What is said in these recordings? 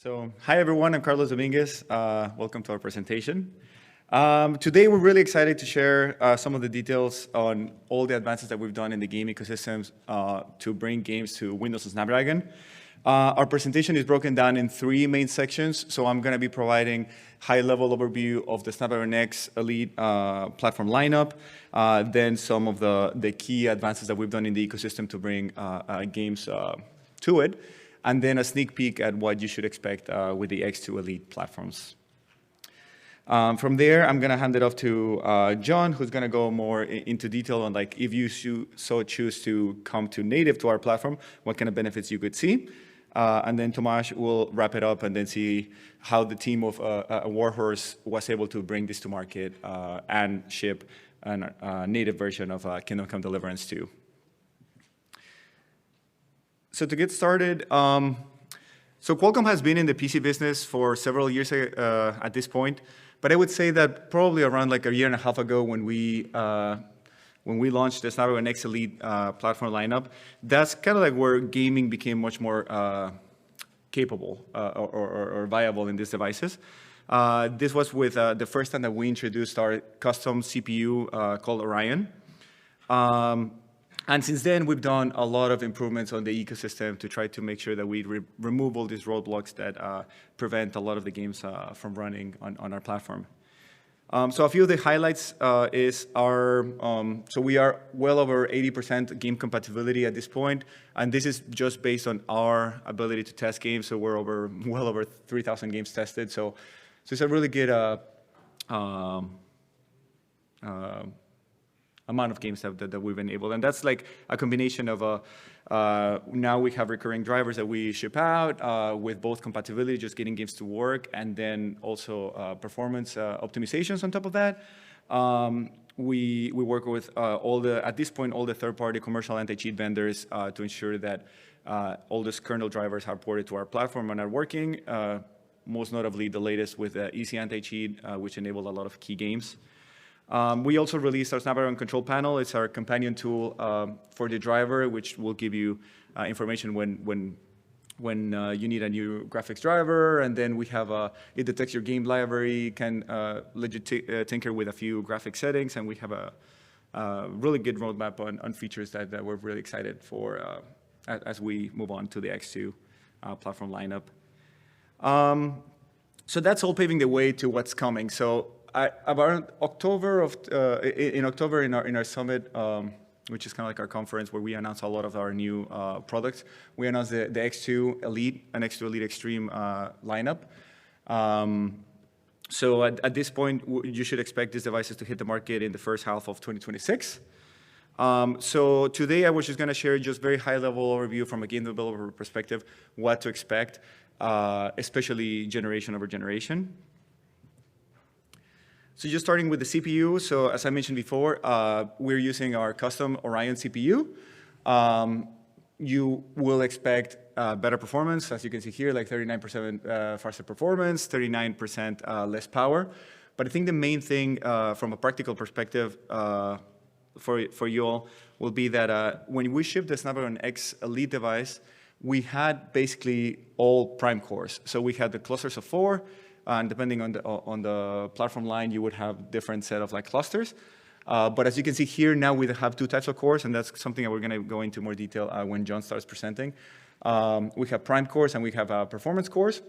So, hi everyone, I'm Carlos Dominguez. Welcome to our presentation. Today we're really excited to share some of the details on all the advances that we've done in the game ecosystems to bring games to Windows and Snapdragon. Our presentation is broken down in three main sections, so I'm going to be providing high-level overview of the Snapdragon X Elite platform lineup, then some of the key advances that we've done in the ecosystem to bring games to it, and then a sneak peek at what you should expect with the X2 Elite platforms. From there, I'm going to hand it off to John, who's going to go more into detail on like if you so choose to come to native to our platform, what kind of benefits you could see. And then Tomasz will wrap it up and then see how the team of Warhorse was able to bring this to market and ship a native version of Kingdom Come Deliverance II. So to get started, so Qualcomm has been in the PC business for several years at this point, but I would say that probably around like a year and a half ago when we launched the Snapdragon X Elite platform lineup, that's kind of like where gaming became much more capable or viable in these devices. This was with the first time that we introduced our custom CPU called Orion. And since then, we've done a lot of improvements on the ecosystem to try to make sure that we remove all these roadblocks that prevent a lot of the games from running on our platform. So a few of the highlights is our, so we are well over 80% game compatibility at this point, and this is just based on our ability to test games, so we're well over 3,000 games tested, so it's a really good amount of games that we've enabled. And that's like a combination of now we have recurring drivers that we ship out with both compatibility, just getting games to work, and then also performance optimizations on top of that. We work with at this point, all the third-party commercial anti-cheat vendors to ensure that all these kernel drivers are ported to our platform and are working. Most notably, the latest with Easy Anti-Cheat, which enabled a lot of key games. We also released our Snapdragon Control Panel. It's our companion tool for the driver, which will give you information when you need a new graphics driver. And then we have it detects your game library, can legit tinker with a few graphic settings, and we have a really good roadmap on features that we're really excited for as we move on to the X2 platform lineup. So that's all paving the way to what's coming. So about October in our summit, which is kind of like our conference where we announce a lot of our new products, we announced the X2 Elite and X2 Elite Extreme lineup. So at this point, you should expect these devices to hit the market in the first half of 2026. So today I was just going to share just very high-level overview from a game developer perspective, what to expect, especially generation over generation. So just starting with the CPU, so as I mentioned before, we're using our custom Orion CPU. You will expect better performance, as you can see here, like 39% faster performance, 39% less power. But I think the main thing from a practical perspective for you all will be that when we shipped the Snapdragon X Elite device, we had basically all prime cores. So we had the clusters of 4, and depending on the platform line, you would have different set of like clusters. But as you can see here, now we have 2 types of cores, and that's something that we're going to go into more detail when John starts presenting. We have prime cores and we have performance cores.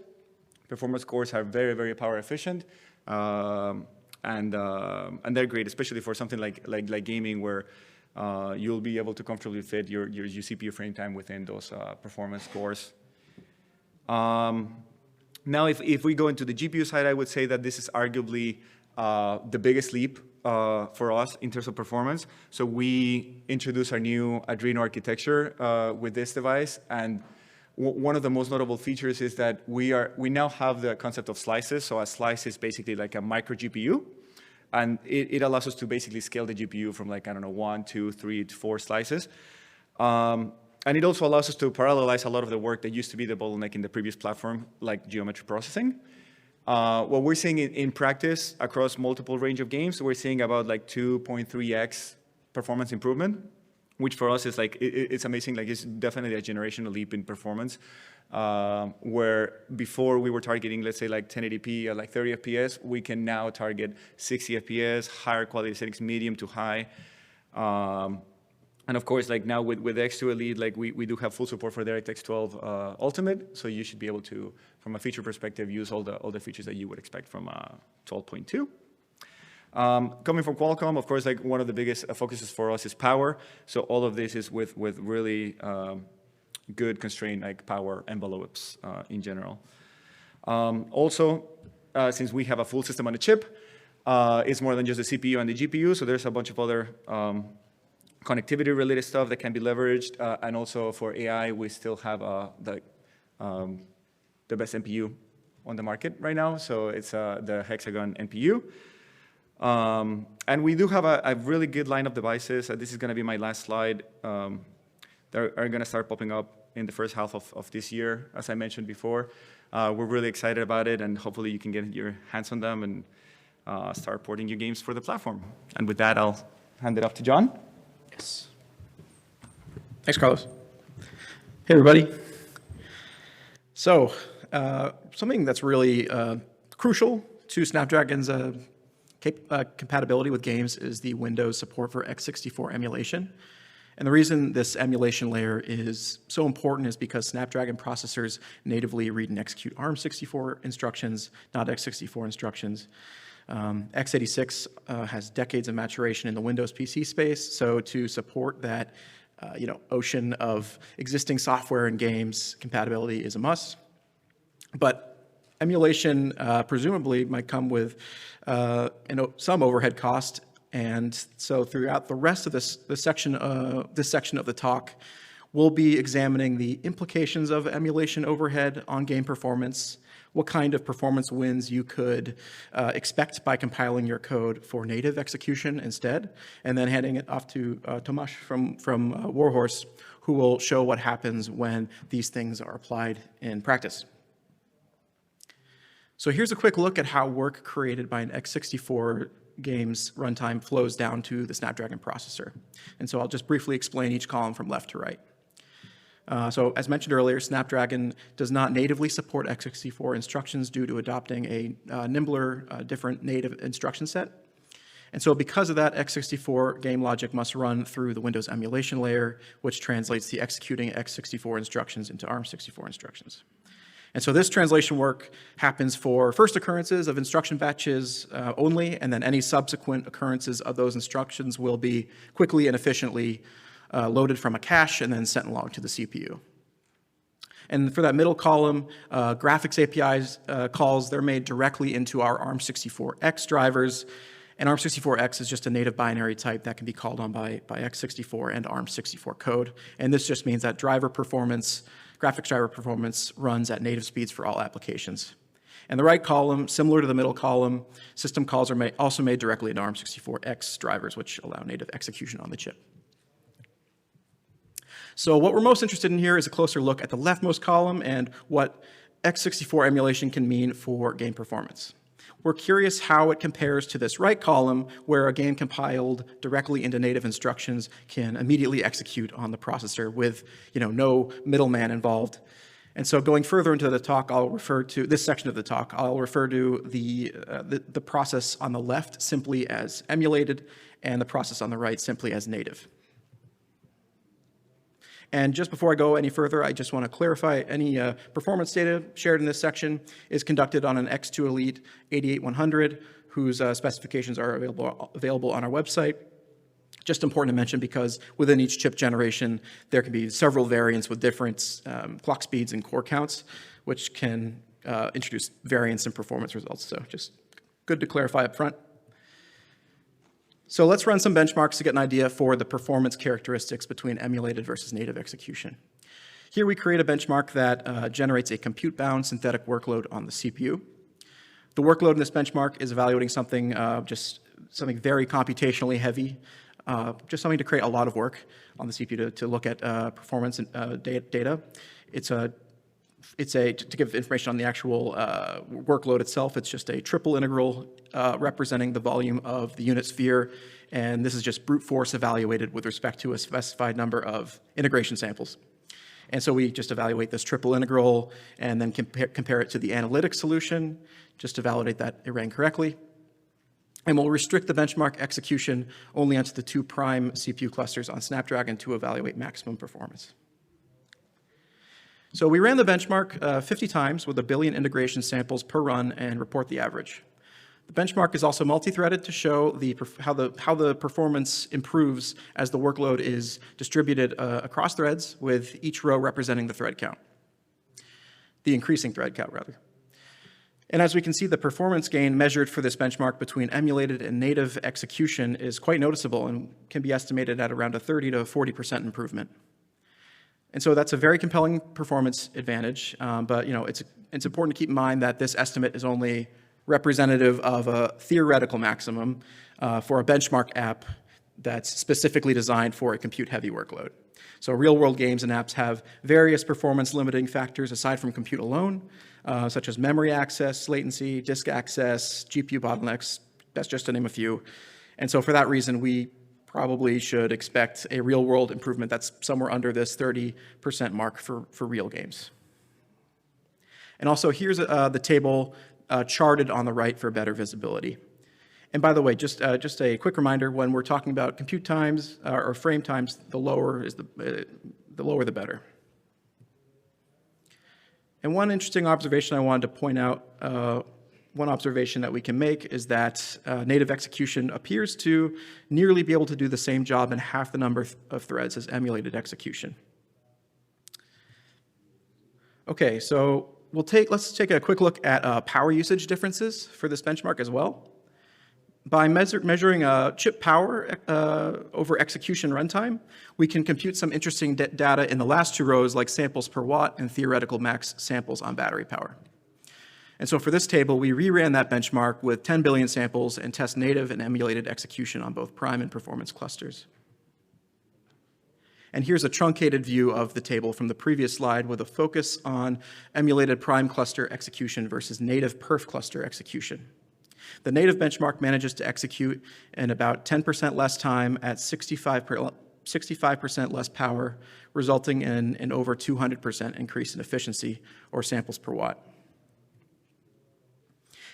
Performance cores are very, very power efficient, and they're great, especially for something like gaming, where you'll be able to comfortably fit your CPU frame time within those performance cores. Now, if we go into the GPU side, I would say that this is arguably the biggest leap for us in terms of performance. So we introduced our new Adreno architecture with this device, and one of the most notable features is that we now have the concept of slices. So a slice is basically like a micro GPU, and it allows us to basically scale the GPU from like, I don't know, 1, 2, 3 to 4 slices. And it also allows us to parallelize a lot of the work that used to be the bottleneck in the previous platform, like geometry processing. What we're seeing in practice across multiple range of games, we're seeing about like 2.3x performance improvement which for us is like, it's amazing. Like, it's definitely a generational leap in performance, where before we were targeting, let's say, like 1080p or like 30 FPS, we can now target 60 FPS, higher quality settings, medium to high. And of course, like now with X2 Elite, like we do have full support for DirectX 12 Ultimate, so you should be able to, from a feature perspective, use all the features that you would expect from 12.2. Coming from Qualcomm, of course, like one of the biggest focuses for us is power. So all of this is with really good constrained like power envelopes in general. Also, since we have a full system on a chip, it's more than just the CPU and the GPU. So there's a bunch of other connectivity related stuff that can be leveraged. And also for AI, we still have the best NPU on the market right now. So it's the Hexagon NPU. And we do have a really good line of devices. This is going to be my last slide. That are going to start popping up in the first half of this year, as I mentioned before. We're really excited about it, and hopefully you can get your hands on them and start porting your games for the platform. And with that, I'll hand it off to John. Yes. Thanks, Carlos. Hey, everybody. So something that's really crucial to Snapdragon's compatibility with games is the Windows support for x64 emulation. And the reason this emulation layer is so important is because Snapdragon processors natively read and execute ARM64 instructions, not x64 instructions. x86 has decades of maturation in the Windows PC space, so to support that ocean of existing software and games, compatibility is a must. But emulation presumably might come with some overhead cost. And so throughout the rest of this section of the talk, we'll be examining the implications of emulation overhead on game performance, what kind of performance wins you could expect by compiling your code for native execution instead, and then handing it off to Tomasz from Warhorse, who will show what happens when these things are applied in practice. So here's a quick look at how work created by an x64 game's runtime flows down to the Snapdragon processor. And so I'll just briefly explain each column from left to right. So as mentioned earlier, Snapdragon does not natively support x64 instructions due to adopting a nimbler, different native instruction set. And so because of that, x64 game logic must run through the Windows emulation layer, which translates the executing x64 instructions into ARM64 instructions. And so this translation work happens for first occurrences of instruction batches only, and then any subsequent occurrences of those instructions will be quickly and efficiently loaded from a cache and then sent along to the CPU. And for that middle column, graphics APIs calls, they're made directly into our ARM64X drivers. And ARM64X is just a native binary type that can be called on by x64 and ARM64 code. And this just means that graphics driver performance runs at native speeds for all applications. And the right column, similar to the middle column, system calls are also made directly in ARM64X drivers, which allow native execution on the chip. So what we're most interested in here is a closer look at the leftmost column and what x64 emulation can mean for game performance. We're curious how it compares to this right column, where a game compiled directly into native instructions can immediately execute on the processor with no middleman involved. And so going further into the talk, I'll refer to this section of the talk. I'll refer to the process on the left simply as emulated, and the process on the right simply as native. And just before I go any further, I just want to clarify any performance data shared in this section is conducted on an X2 Elite 88100, whose specifications are available on our website. Just important to mention because within each chip generation, there can be several variants with different clock speeds and core counts, which can introduce variance in performance results. So just good to clarify up front. So let's run some benchmarks to get an idea for the performance characteristics between emulated versus native execution. Here we create a benchmark that generates a compute-bound synthetic workload on the CPU. The workload in this benchmark is evaluating something very computationally heavy, just something to create a lot of work on the CPU to look at performance and data. It's to give information on the actual workload itself, it's just a triple integral representing the volume of the unit sphere, and this is just brute force evaluated with respect to a specified number of integration samples. And so we just evaluate this triple integral and then compare it to the analytic solution just to validate that it ran correctly. And we'll restrict the benchmark execution only onto the 2 prime CPU clusters on Snapdragon to evaluate maximum performance. So we ran the benchmark 50 times with 1 billion integration samples per run and report the average. The benchmark is also multi-threaded to show how the performance improves as the workload is distributed across threads, with each row representing the thread count, the increasing thread count, rather. And as we can see, the performance gain measured for this benchmark between emulated and native execution is quite noticeable and can be estimated at around a 30 to 40% improvement. And so that's a very compelling performance advantage, but it's important to keep in mind that this estimate is only representative of a theoretical maximum for a benchmark app that's specifically designed for a compute-heavy workload. So real-world games and apps have various performance-limiting factors aside from compute alone, such as memory access, latency, disk access, GPU bottlenecks, that's just to name a few. And so for that reason, we probably should expect a real-world improvement that's somewhere under this 30% mark for real games. And also, here's the table charted on the right for better visibility. And by the way, just a quick reminder, when we're talking about compute times or frame times, the lower the better. And one interesting observation I wanted to point out, one observation that we can make is that native execution appears to nearly be able to do the same job in half the number of threads as emulated execution. Okay, so let's take a quick look at power usage differences for this benchmark as well. By measuring chip power over execution runtime, we can compute some interesting data in the last 2 rows, like samples per watt and theoretical max samples on battery power. And so for this table, we reran that benchmark with 10 billion samples and test native and emulated execution on both prime and performance clusters. And here's a truncated view of the table from the previous slide with a focus on emulated prime cluster execution versus native perf cluster execution. The native benchmark manages to execute in about 10% less time at 65% less power, resulting in an over 200% increase in efficiency or samples per watt.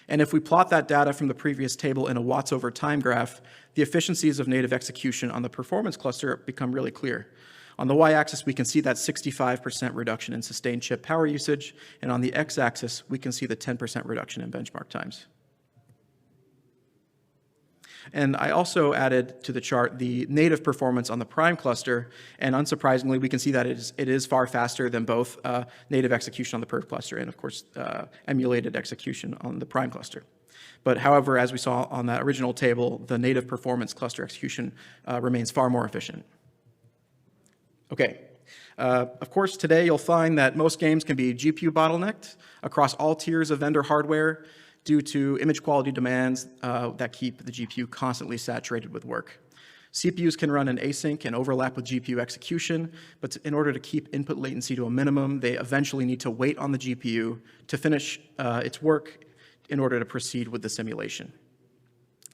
And if we plot that data from the previous table in a watts over time graph, the efficiencies of native execution on the performance cluster become really clear. On the y-axis, we can see that 65% reduction in sustained chip power usage, and on the x-axis, we can see the 10% reduction in benchmark times. And I also added to the chart the native performance on the prime cluster, and unsurprisingly, we can see that it is far faster than both native execution on the perf cluster and, of course, emulated execution on the prime cluster. But however, as we saw on that original table, the native performance cluster execution remains far more efficient. Okay. Of course, today you'll find that most games can be GPU bottlenecked across all tiers of vendor hardware due to image quality demands that keep the GPU constantly saturated with work. CPUs can run in async and overlap with GPU execution, but in order to keep input latency to a minimum, they eventually need to wait on the GPU to finish its work in order to proceed with the simulation.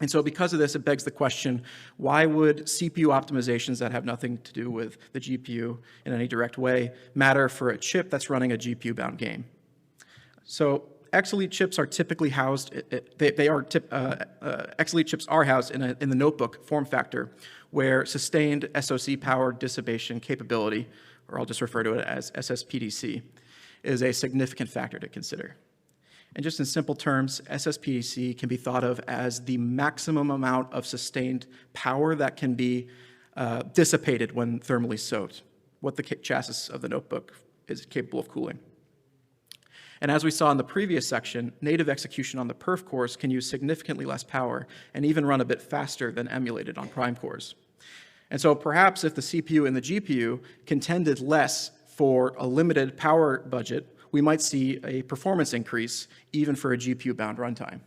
And so because of this, it begs the question, why would CPU optimizations that have nothing to do with the GPU in any direct way matter for a chip that's running a GPU-bound game? So X-Elite chips are typically housed, X-Elite chips are housed in the notebook form factor, where sustained SoC power dissipation capability, or I'll just refer to it as SSPDC, is a significant factor to consider. And just in simple terms, SSPDC can be thought of as the maximum amount of sustained power that can be dissipated when thermally soaked, what the chassis of the notebook is capable of cooling. And as we saw in the previous section, native execution on the perf cores can use significantly less power and even run a bit faster than emulated on prime cores. And so perhaps if the CPU and the GPU contended less for a limited power budget, we might see a performance increase even for a GPU-bound runtime.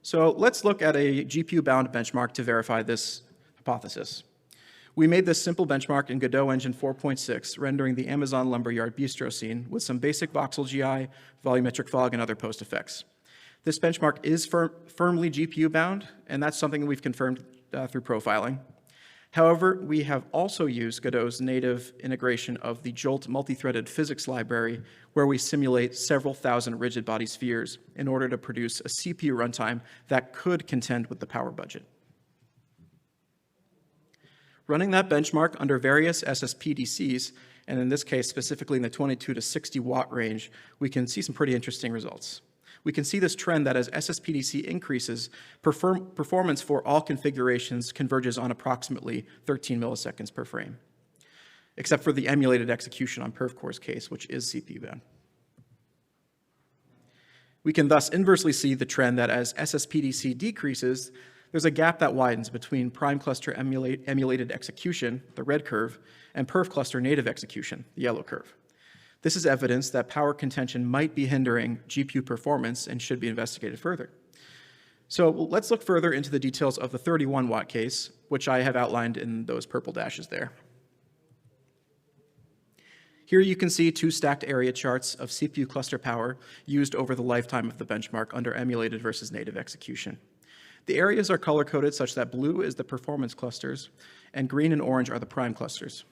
So let's look at a GPU-bound benchmark to verify this hypothesis. We made this simple benchmark in Godot Engine 4.6, rendering the Amazon Lumberyard Bistro scene with some basic voxel GI, volumetric fog, and other post effects. This benchmark is firmly GPU bound, and that's something we've confirmed through profiling. However, we have also used Godot's native integration of the Jolt multi-threaded physics library, where we simulate several thousand rigid body spheres in order to produce a CPU runtime that could contend with the power budget. Running that benchmark under various SSPDCs, and in this case specifically in the 22 to 60 watt range, we can see some pretty interesting results. We can see this trend that as SSPDC increases, performance for all configurations converges on approximately 13 milliseconds per frame, except for the emulated execution on PerfCore's case, which is CPU bound. We can thus inversely see the trend that as SSPDC decreases, there's a gap that widens between prime cluster emulated execution, the red curve, and perf cluster native execution, the yellow curve. This is evidence that power contention might be hindering GPU performance and should be investigated further. So let's look further into the details of the 31 watt case, which I have outlined in those purple dashes there. Here you can see two stacked area charts of CPU cluster power used over the lifetime of the benchmark under emulated versus native execution. The areas are color-coded such that blue is the performance clusters, and green and orange are the prime clusters.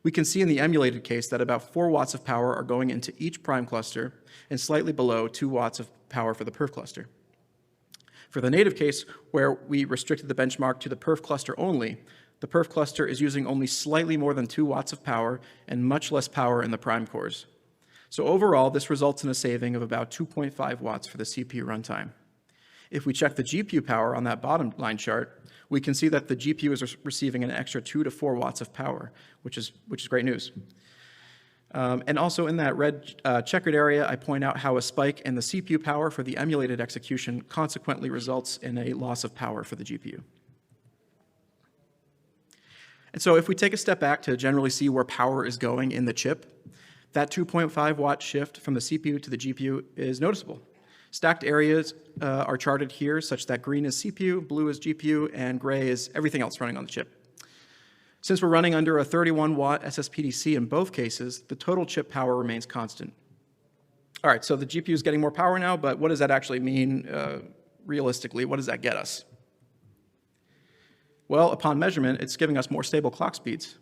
We can see in the emulated case that about 4 watts of power are going into each prime cluster and slightly below 2 watts of power for the perf cluster. For the native case, where we restricted the benchmark to the perf cluster only, the perf cluster is using only slightly more than 2 watts of power and much less power in the prime cores. So overall, this results in a saving of about 2.5 watts for the CPU runtime. If we check the GPU power on that bottom line chart, we can see that the GPU is receiving an extra 2 to 4 watts of power, which is great news. And also in that red checkered area, I point out how a spike in the CPU power for the emulated execution consequently results in a loss of power for the GPU. And so if we take a step back to generally see where power is going in the chip, that 2.5 watt shift from the CPU to the GPU is noticeable. Stacked areas are charted here such that green is CPU, blue is GPU, and gray is everything else running on the chip. Since we're running under a 31 watt SSPDC in both cases, the total chip power remains constant. All right, so the GPU is getting more power now, but what does that actually mean realistically? What does that get us? Well, upon measurement, it's giving us more stable clock speeds.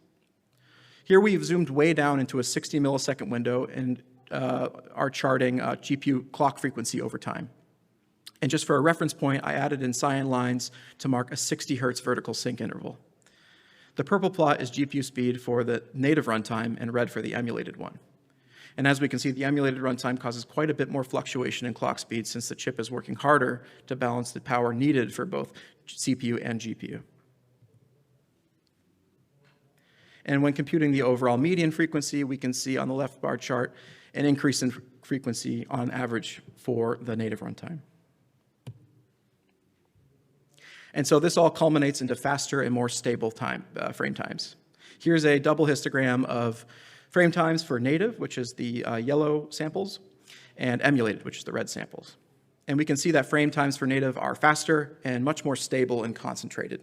Here we've zoomed way down into a 60 millisecond window and are charting GPU clock frequency over time. And just for a reference point, I added in cyan lines to mark a 60 hertz vertical sync interval. The purple plot is GPU speed for the native runtime and red for the emulated one. And as we can see, the emulated runtime causes quite a bit more fluctuation in clock speed since the chip is working harder to balance the power needed for both CPU and GPU. And when computing the overall median frequency, we can see on the left bar chart an increase in frequency on average for the native runtime. And so this all culminates into faster and more stable frame times. Here's a double histogram of frame times for native, which is the yellow samples, and emulated, which is the red samples. And we can see that frame times for native are faster and much more stable and concentrated.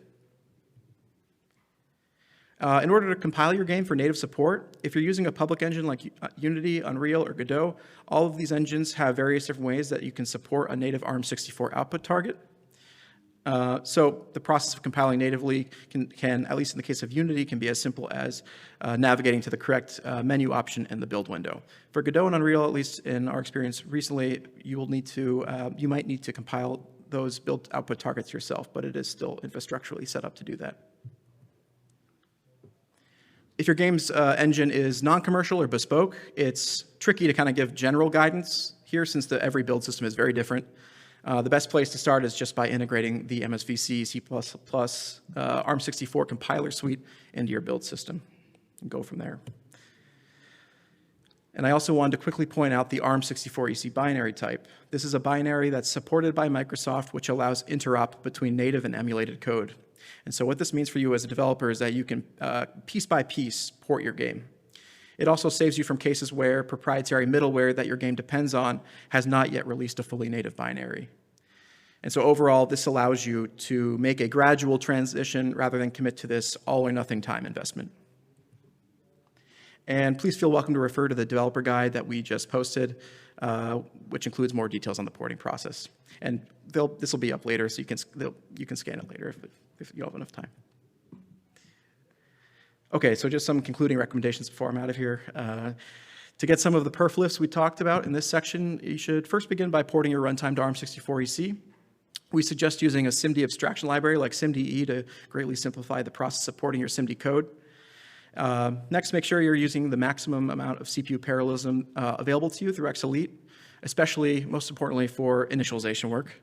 In order to compile your game for native support, if you're using a public engine like Unity, Unreal, or Godot, all of these engines have various different ways that you can support a native ARM64 output target. So the process of compiling natively can, at least in the case of Unity, can be as simple as navigating to the correct menu option in the build window. For Godot and Unreal, at least in our experience recently, you might need to compile those built output targets yourself, but it is still infrastructurally set up to do that. If your game's engine is non-commercial or bespoke, it's tricky to kind of give general guidance here since every build system is very different. The best place to start is just by integrating the MSVC, C++, ARM64 compiler suite into your build system and go from there. And I also wanted to quickly point out the ARM64 EC binary type. This is a binary that's supported by Microsoft, which allows interop between native and emulated code. And so what this means for you as a developer is that you can piece by piece port your game. It also saves you from cases where proprietary middleware that your game depends on has not yet released a fully native binary. And so overall, this allows you to make a gradual transition rather than commit to this all or nothing time investment. And please feel welcome to refer to the developer guide that we just posted, which includes more details on the porting process. And this will be up later, so you can scan it later if you have enough time. Okay, so just some concluding recommendations before I'm out of here. To get some of the perf lifts we talked about in this section, you should first begin by porting your runtime to ARM64EC. We suggest using a SIMD abstraction library like SIMDE to greatly simplify the process of porting your SIMD code. Next, make sure you're using the maximum amount of CPU parallelism available to you through X-Elite, especially, most importantly, for initialization work.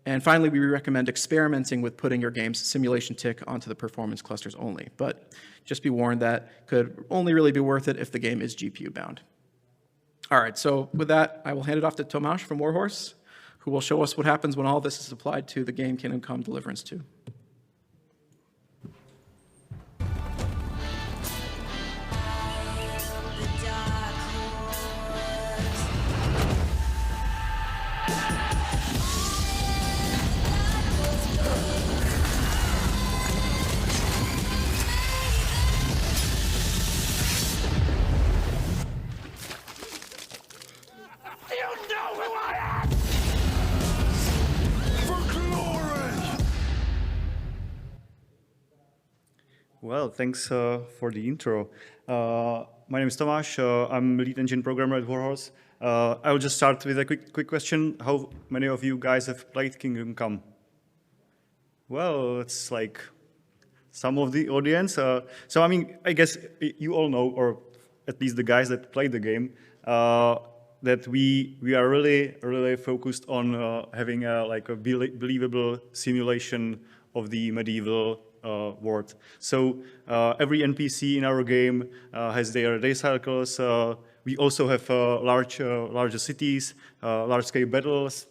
And finally, we recommend experimenting with putting your game's simulation tick onto the performance clusters only. But just be warned that could only really be worth it if the game is GPU bound. All right, so with that, I will hand it off to Tomasz from Warhorse, who will show us what happens when all this is applied to the game Kingdom Come Deliverance II. Well, thanks for the intro. My name is Tomasz. I'm lead engine programmer at Warhorse. I will just start with a quick question. How many of you guys have played Kingdom Come? Well, it's like some of the audience. So I mean, I guess you all know, or at least the guys that played the game, that we are really focused on having like a believable simulation of the medieval world. So every NPC in our game has their day cycles. We also have larger cities, large-scale battles.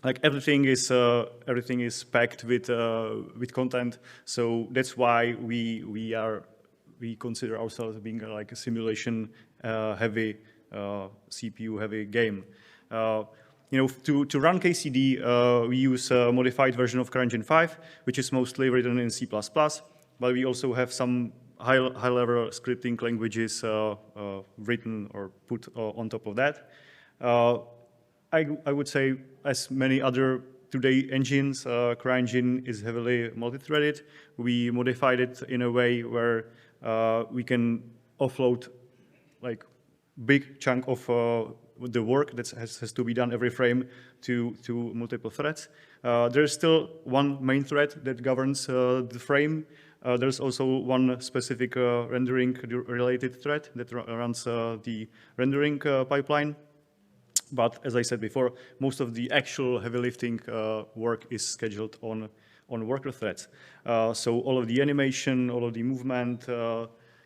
Like everything is packed with content. So that's why we consider ourselves being like a simulation heavy, CPU heavy game. You know, to run KCD, we use a modified version of CryEngine 5, which is mostly written in C++, but we also have some high-level scripting languages written or put on top of that. I would say, as many other today engines, CryEngine is heavily multi-threaded. We modified it in a way where we can offload like big chunk of the work that has to be done every frame to multiple threads. There's still one main thread that governs the frame. There's also one specific rendering-related thread that runs the rendering pipeline. But as I said before, most of the actual heavy lifting work is scheduled on worker threads. So all of the animation, all of the movement,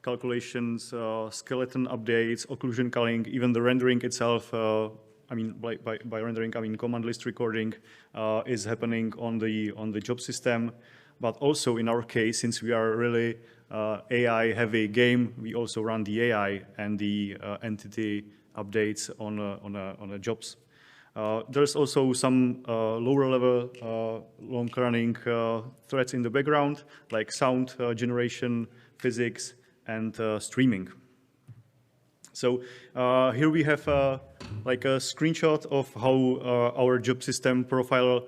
calculations, skeleton updates, occlusion culling, even the rendering itself, I mean, by rendering, I mean command list recording is happening on the job system. But also in our case, since we are really AI-heavy game, we also run the AI and the entity updates on the jobs. There's also some lower-level, long-running threads in the background, like sound generation, physics, and streaming. So here we have like a screenshot of how our job system profile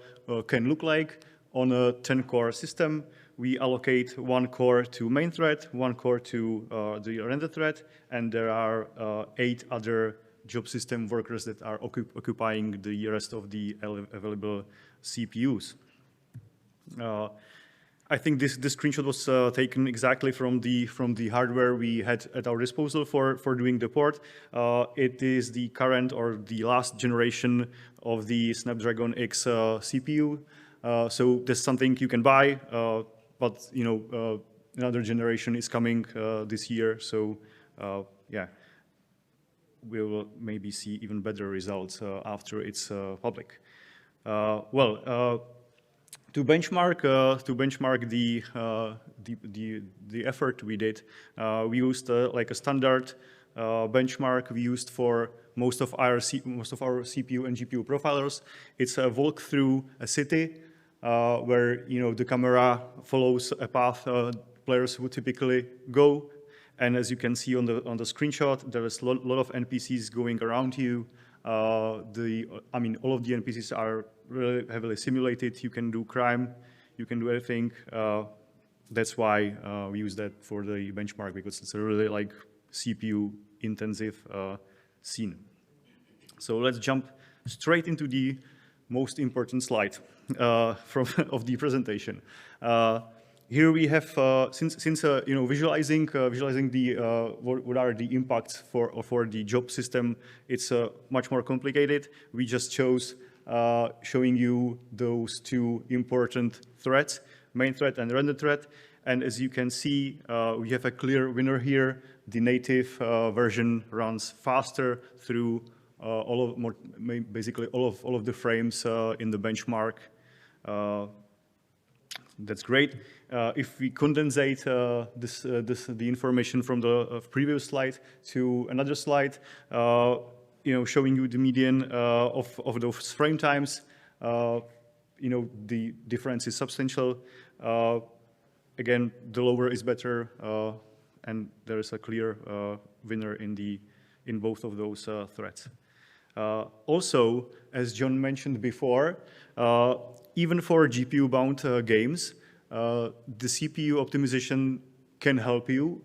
can look like on a 10-core system. We allocate one core to main thread, one core to the render thread, and there are 8 other job system workers that are occupying the rest of the available CPUs. I think this screenshot was taken exactly from the hardware we had at our disposal for doing the port. It is the current or the last generation of the Snapdragon X CPU. So that's something you can buy, but you know another generation is coming this year. So yeah, we will maybe see even better results after it's public. To benchmark the effort we did, we used like a standard benchmark we used for most of our CPU and GPU profilers. It's a walk through a city where the camera follows a path players would typically go. And as you can see on the screenshot, there is a lot of NPCs going around you. All of the NPCs are really heavily simulated. You can do crime, you can do anything. That's why we use that for the benchmark, because it's a really like CPU intensive scene. So let's jump straight into the most important slide of the presentation. Here we have, since visualizing the what are the impacts for the job system, it's much more complicated. We just chose showing you those two important threads, main thread and render thread. And as you can see, we have a clear winner here. The native version runs faster through basically all of the frames in the benchmark. That's great. If we condensate the information from the previous slide to another slide, showing you the median of those frame times, the difference is substantial. Again, the lower is better, and there is a clear winner in both of those threads. Also, as John mentioned before, even for GPU-bound games, the CPU optimization can help you,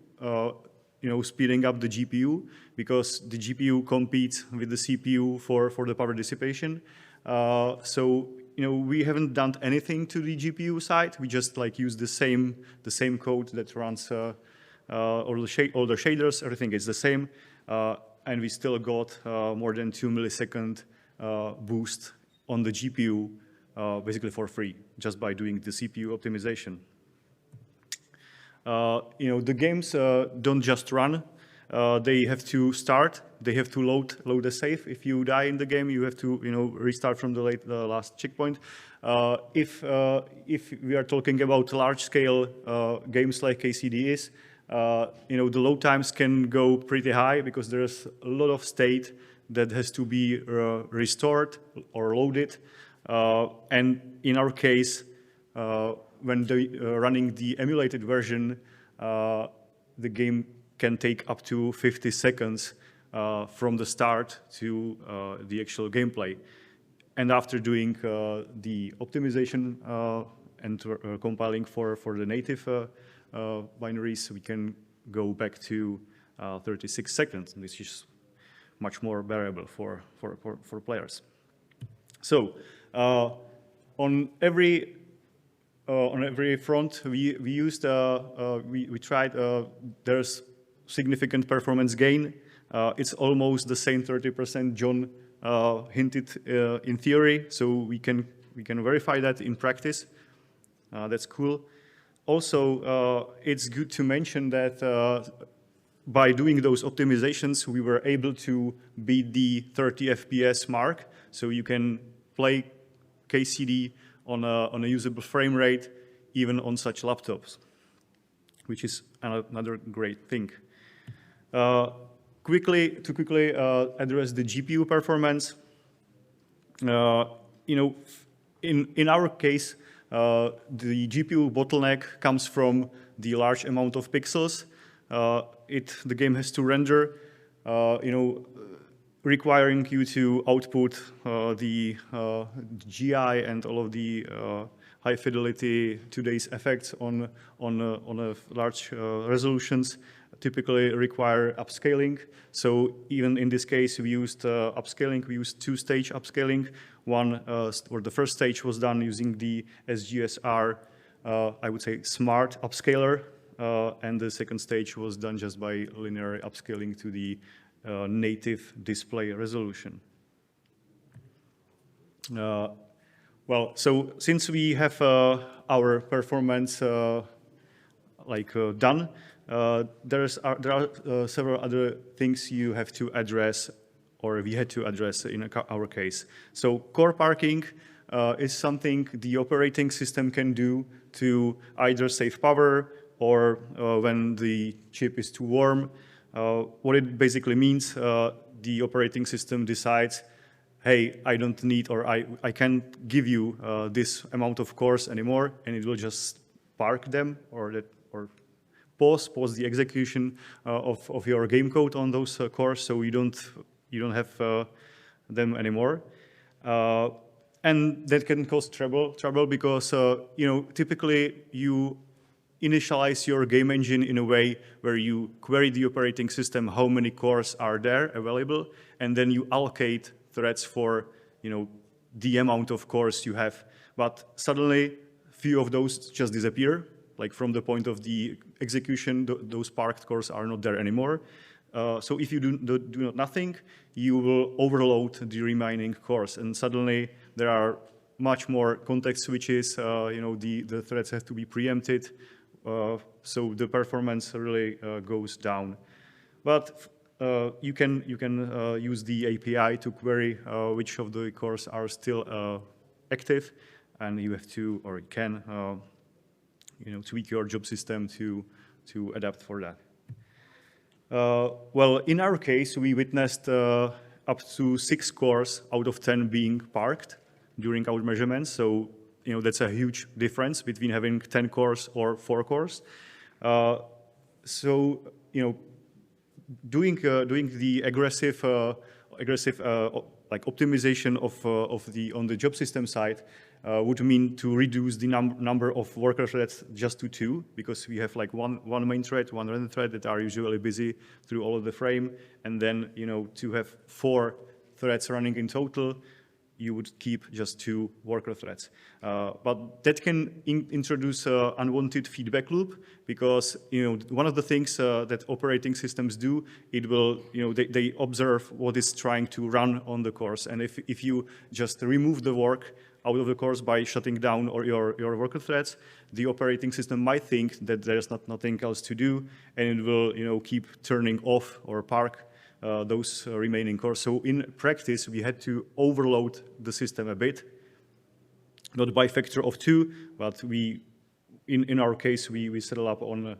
speeding up the GPU, because the GPU competes with the CPU for the power dissipation. So we haven't done anything to the GPU side. We just use the same code that runs all the shaders. Everything is the same, and we still got more than 2 millisecond boost on the GPU, basically for free, just by doing the CPU optimization. The games don't just run. They have to start. They have to load a save. If you die in the game, you have to restart from the last checkpoint. If we are talking about large-scale games like KCD is, the load times can go pretty high because there's a lot of state that has to be restored or loaded. And in our case, when running the emulated version, the game can take up to 50 seconds from the start to the actual gameplay. And after doing the optimization and compiling for the native binaries, we can go back to 36 seconds, which is much more bearable for players. So on every front we used, we tried. There's significant performance gain. It's almost the same 30% John hinted in theory. So we can verify that in practice. That's cool. Also, it's good to mention that by doing those optimizations, we were able to beat the 30 FPS mark. So you can play KCD on a usable frame rate, even on such laptops, which is another great thing. To quickly address the GPU performance, in our case, the GPU bottleneck comes from the large amount of pixels. The game has to render, requiring you to output the GI and all of the high fidelity today's effects on large resolutions. Typically require upscaling. So even in this case, we used upscaling. We used two-stage upscaling. The first stage was done using the SGSR, I would say, smart upscaler. And the second stage was done just by linear upscaling to the native display resolution. Well, so since we have our performance done, there are several other things you have to address, or we had to address in our case. So core parking is something the operating system can do to either save power or when the chip is too warm. What it basically means, the operating system decides, hey, I don't need, or I can't give you this amount of cores anymore, and it will just park them or pause the execution of your game code on those cores, so you don't have them anymore. And that can cause trouble because typically you initialize your game engine in a way where you query the operating system how many cores are there available, and then you allocate threads for the amount of cores you have. But suddenly, few of those just disappear. Like from the point of the execution, those parked cores are not there anymore. So if you do nothing, you will overload the remaining cores, and suddenly there are much more context switches. The threads have to be preempted, so the performance really goes down. But you can use the API to query which of the cores are still active, and you have to, or you can, tweak your job system to adapt for that. Well, in our case, we witnessed up to 6 cores out of 10 being parked during our measurements. So, that's a huge difference between having 10 cores or 4 cores. Doing the aggressive like optimization on the job system side would mean to reduce the number of worker threads just to 2, because we have like one main thread, one random thread that are usually busy through all of the frame, and then to have 4 threads running in total, you would keep just 2 worker threads. But that can introduce an unwanted feedback loop, because one of the things that operating systems do, it will they observe what is trying to run on the cores, and if you just remove the work out of the cores by shutting down your worker threads, the operating system might think that there's nothing else to do, and it will keep turning off or park those remaining cores. So in practice, we had to overload the system a bit, not by factor of 2, but in our case, we settled up on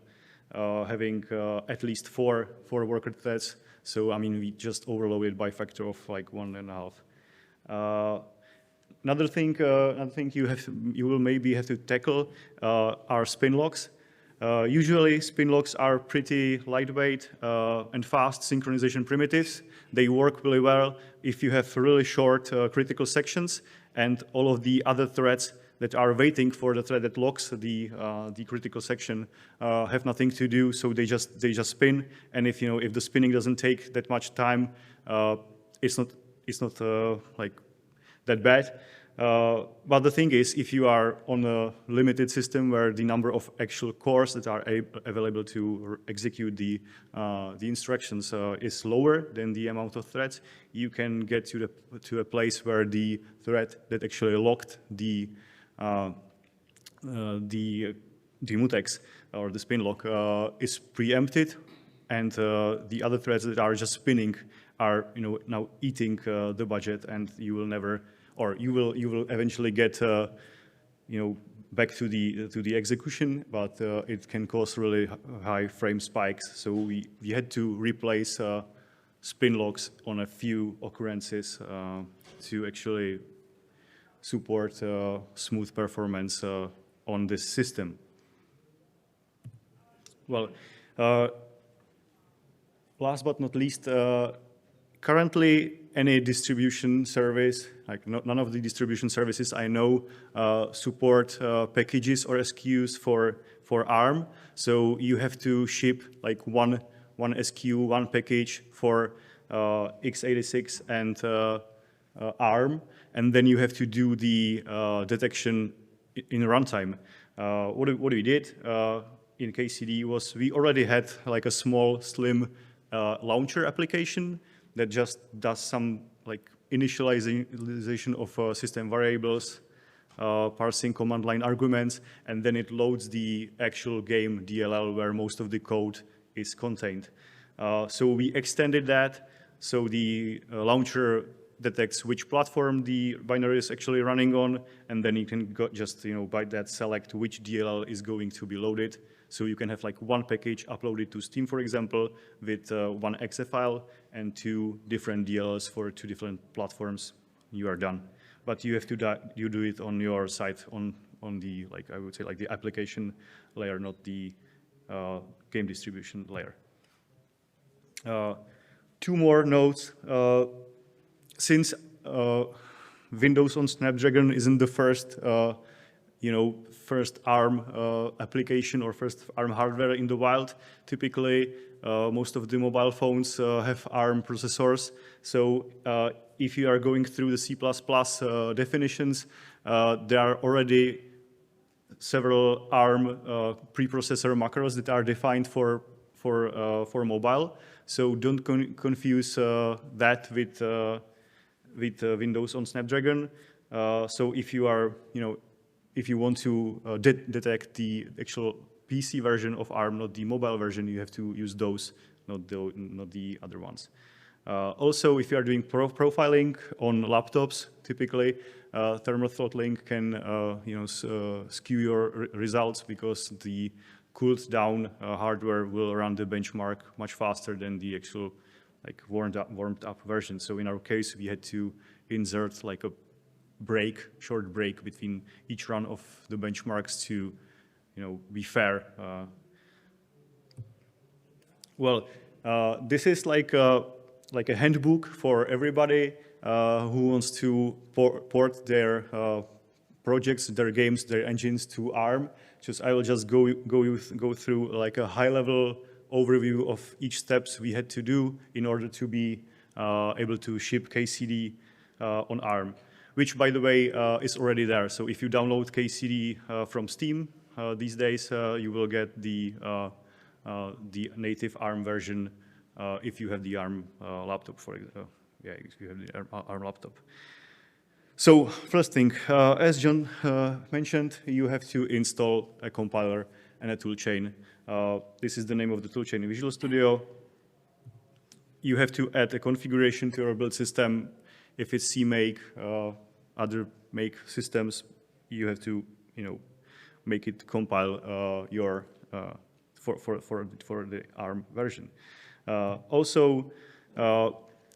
having at least 4 worker threads. So I mean, we just overloaded by factor of like 1.5. Another thing you will maybe have to tackle are spin locks. Usually, spin locks are pretty lightweight and fast synchronization primitives. They work really well if you have really short critical sections, and all of the other threads that are waiting for the thread that locks the critical section have nothing to do, so they just spin. And if the spinning doesn't take that much time, it's not like that bad. But the thing is, if you are on a limited system where the number of actual cores that are available to execute the instructions is lower than the amount of threads, you can get to a place where the thread that actually locked the mutex or the spin lock is preempted, and the other threads that are just spinning are now eating the budget, and you will never, or you will eventually get back to the execution, but it can cause really high frame spikes. So we had to replace spin locks on a few occurrences to actually support smooth performance on this system. Well, last but not least, currently any distribution service, like none of the distribution services I know support packages or SKUs for ARM. So you have to ship like one SKU, one package for x86 and ARM, and then you have to do the detection in runtime. What we did in KCD was we already had like a small, slim launcher application that just does some like initialization of system variables, parsing command line arguments, and then it loads the actual game DLL where most of the code is contained. So we extended that, so the launcher detects which platform the binary is actually running on, and then you can just by that select which DLL is going to be loaded. So you can have like one package uploaded to Steam, for example, with one exe file and 2 different DLLs for 2 different platforms. You are done. But you have to you do it on your site, on the, like, I would say, like the application layer, not the game distribution layer. 2 more notes. Since Windows on Snapdragon isn't the first, first ARM application or first ARM hardware in the wild, typically most of the mobile phones have ARM processors. So if you are going through the C++ definitions, there are already several ARM preprocessor macros that are defined for mobile. So don't confuse that with Windows on Snapdragon. So if you are, if you want to detect the actual PC version of ARM, not the mobile version, you have to use those, not the other ones. Also, if you are doing profiling on laptops, typically thermal throttling can skew your results because the cooled down hardware will run the benchmark much faster than the actual like warmed up version. So in our case, we had to insert like a short break between each run of the benchmarks to, be fair. This is like a handbook for everybody who wants to port their projects, their games, their engines to ARM. I will just go through like a high-level overview of each steps we had to do in order to be able to ship KCD on ARM, which, by the way, is already there. So if you download KCD from Steam these days, you will get the native ARM version if you have the ARM laptop, if you have the ARM laptop. So first thing, as John mentioned, you have to install a compiler and a toolchain. This is the name of the toolchain in Visual Studio. You have to add a configuration to your build system. If it's CMake, other make systems, you have to, make it compile your for the ARM version. Also,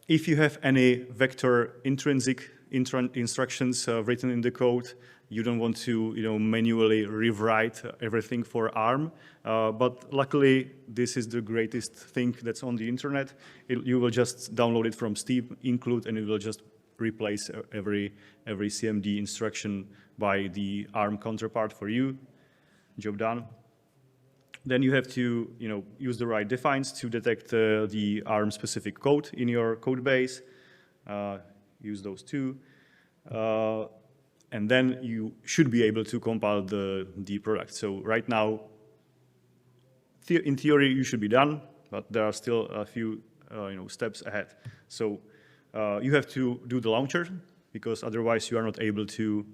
if you have any vector intrinsic instructions written in the code, you don't want to manually rewrite everything for ARM. But luckily, this is the greatest thing that's on the internet. You will just download it from Steam, include, and it will just replace every CMD instruction by the ARM counterpart for you. Job done. Then you have to use the right defines to detect the ARM specific code in your code base. Use those too. And then you should be able to compile the product. So right now, in theory, you should be done, but there are still a few steps ahead. So you have to do the launcher, because otherwise you are not able to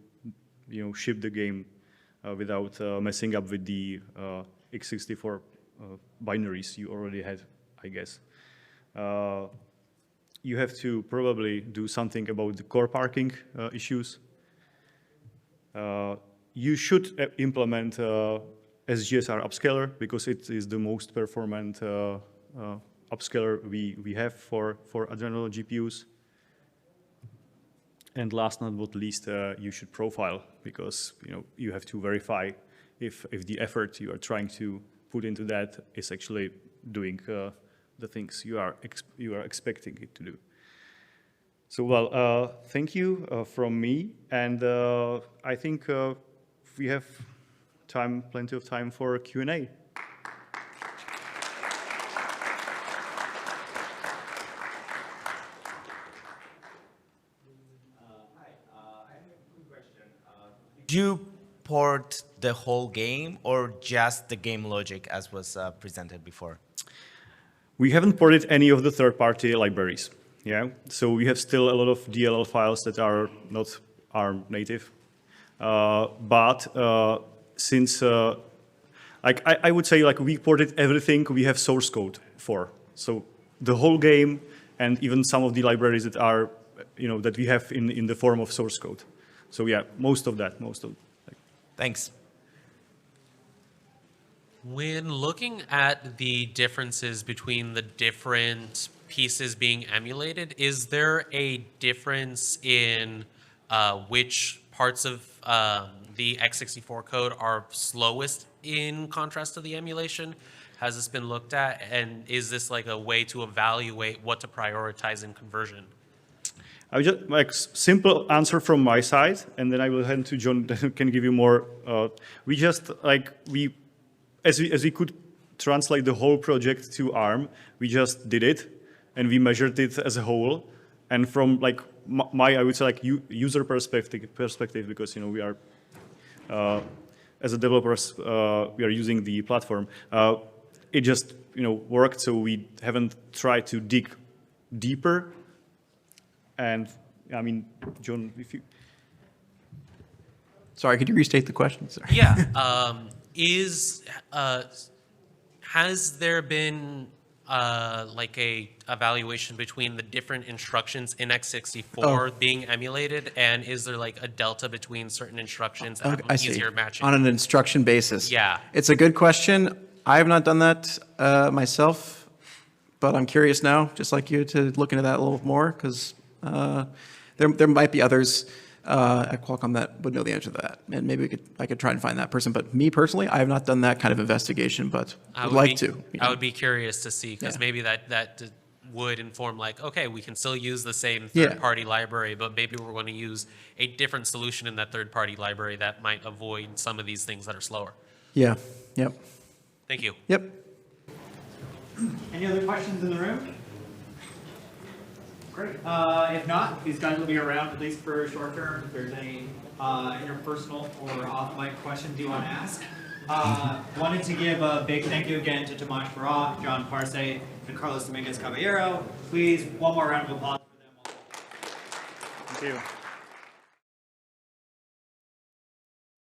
ship the game without messing up with the x64 binaries you already had, I guess. You have to probably do something about the core parking issues. You should implement SGSR upscaler, because it is the most performant upscaler we have for Adreno GPUs. And last but not least, you should profile, because you have to verify if the effort you are trying to put into that is actually doing the things you are expecting it to do. So thank you from me, and I think we have plenty of time for Q&A. Did you port the whole game or just the game logic as was presented before? We haven't ported any of the third-party libraries. Yeah, so we have still a lot of DLL files that are not ARM native. But since, I would say, we ported everything we have source code for. So the whole game, and even some of the libraries that are, that we have in the form of source code. So yeah, most of that. Thanks. When looking at the differences between the different pieces being emulated, is there a difference in which parts of the x64 code are slowest in contrast to the emulation? Has this been looked at, and is this like a way to evaluate what to prioritize in conversion? I will just like simple answer from my side, and then I will hand to John who can give you more. We just as we could translate the whole project to ARM, we just did it, and we measured it as a whole. And from like my I would say like user perspective, because we are as a developers we are using the platform. It just worked, so we haven't tried to dig deeper. And I mean, John, if you... Sorry, could you restate the question? Sorry. Yeah. Has there been like a evaluation between the different instructions in x64 being emulated, and is there like a delta between certain instructions that have easier matching? On an instruction basis. Yeah. It's a good question. I have not done that myself, but I'm curious now, just like you, to look into that a little more, because there might be others at Qualcomm that would know the answer to that, and maybe I could try and find that person. But me personally, I have not done that kind of investigation, but I would like to. I would be curious to see, because maybe that would inform like, okay, we can still use the same third-party library, but maybe we're going to use a different solution in that third-party library that might avoid some of these things that are slower. Yeah. Yep. Thank you. Yep. Any other questions in the room? Great. If not, these guys will be around at least for short term. If there's any interpersonal or off-mic questions you want to ask. Wanted to give a big thank you again to Tomasz Barak, John Parse, and Carlos Dominguez Caballero. Please, one more round of applause for them. Thank you.